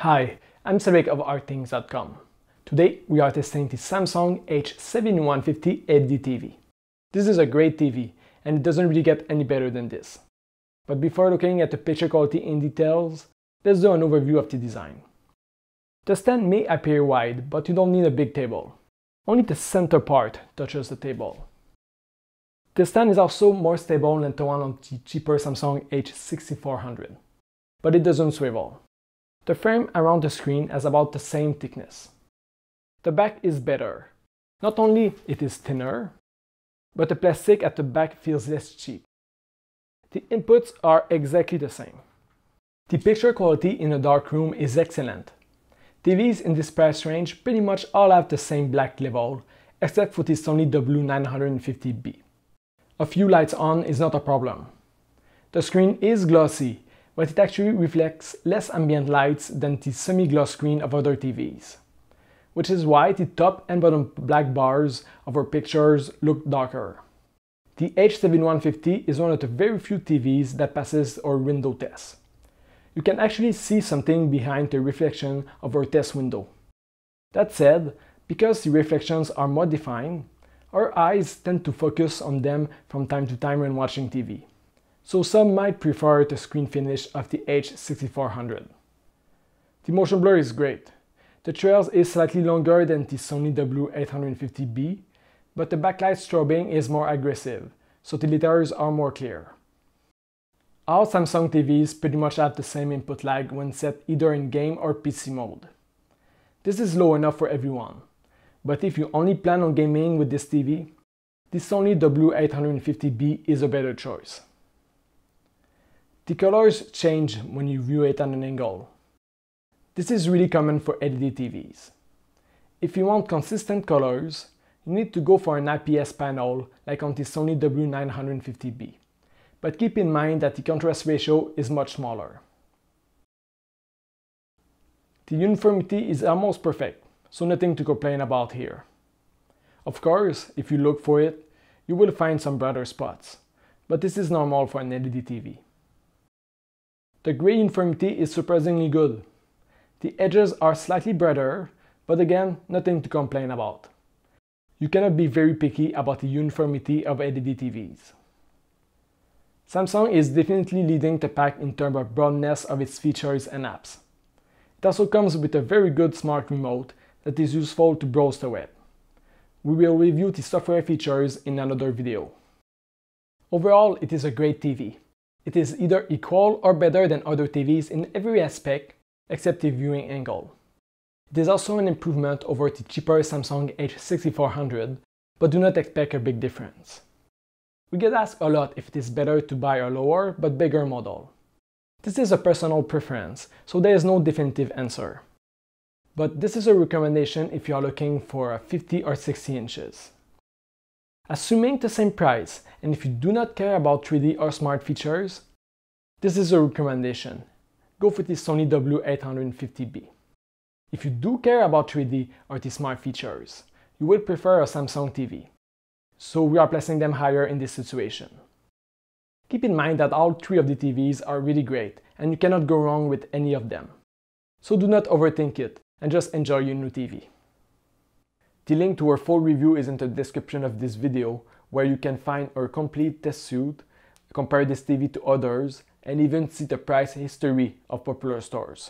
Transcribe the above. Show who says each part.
Speaker 1: Hi, I'm Cedric of artthings.com. Today we are testing the Samsung H7150 LED TV. This is a great TV and it doesn't really get any better than this. But before looking at the picture quality in details, let's do an overview of the design. The stand may appear wide, but you don't need a big table. Only the center part touches the table. The stand is also more stable than the one on the cheaper Samsung H6400, but it doesn't swivel. The frame around the screen has about the same thickness. The back is better. Not only it is thinner, but the plastic at the back feels less cheap. The inputs are exactly the same. The picture quality in a dark room is excellent. TVs in this price range pretty much all have the same black level, except for the Sony W950B. A few lights on is not a problem. The screen is glossy, but it actually reflects less ambient lights than the semi-gloss screen of other TVs, which is why the top and bottom black bars of our pictures look darker. The H7150 is one of the very few TVs that passes our window test. You can actually see something behind the reflection of our test window. That said, because the reflections are more defined, our eyes tend to focus on them from time to time when watching TV. So some might prefer the screen finish of the H6400. The motion blur is great. The trails is slightly longer than the Sony W850B, but the backlight strobing is more aggressive, so the letters are more clear. All Samsung TVs pretty much have the same input lag when set either in game or PC mode. This is low enough for everyone, but if you only plan on gaming with this TV, the Sony W850B is a better choice. The colors change when you view it at an angle. This is really common for LED TVs. If you want consistent colors, you need to go for an IPS panel like on the Sony W950B. But keep in mind that the contrast ratio is much smaller. The uniformity is almost perfect, so nothing to complain about here. Of course, if you look for it, you will find some brighter spots, but this is normal for an LED TV. The gray uniformity is surprisingly good. The edges are slightly brighter, but again, nothing to complain about. You cannot be very picky about the uniformity of LED TVs. Samsung is definitely leading the pack in terms of broadness of its features and apps. It also comes with a very good smart remote that is useful to browse the web. We will review the software features in another video. Overall, it is a great TV. It is either equal or better than other TVs in every aspect except the viewing angle. It is also an improvement over the cheaper Samsung H6400, but do not expect a big difference. We get asked a lot if it is better to buy a lower but bigger model. This is a personal preference, so there is no definitive answer. But this is a recommendation if you are looking for a 50 or 60 inches. Assuming the same price, and if you do not care about 3D or smart features, this is a recommendation. Go for the Sony W850B. If you do care about 3D or the smart features, you will prefer a Samsung TV. So we are placing them higher in this situation. Keep in mind that all three of the TVs are really great and you cannot go wrong with any of them. So do not overthink it and just enjoy your new TV. The link to our full review is in the description of this video, where you can find our complete test suite, compare this TV to others, and even see the price history of popular stores.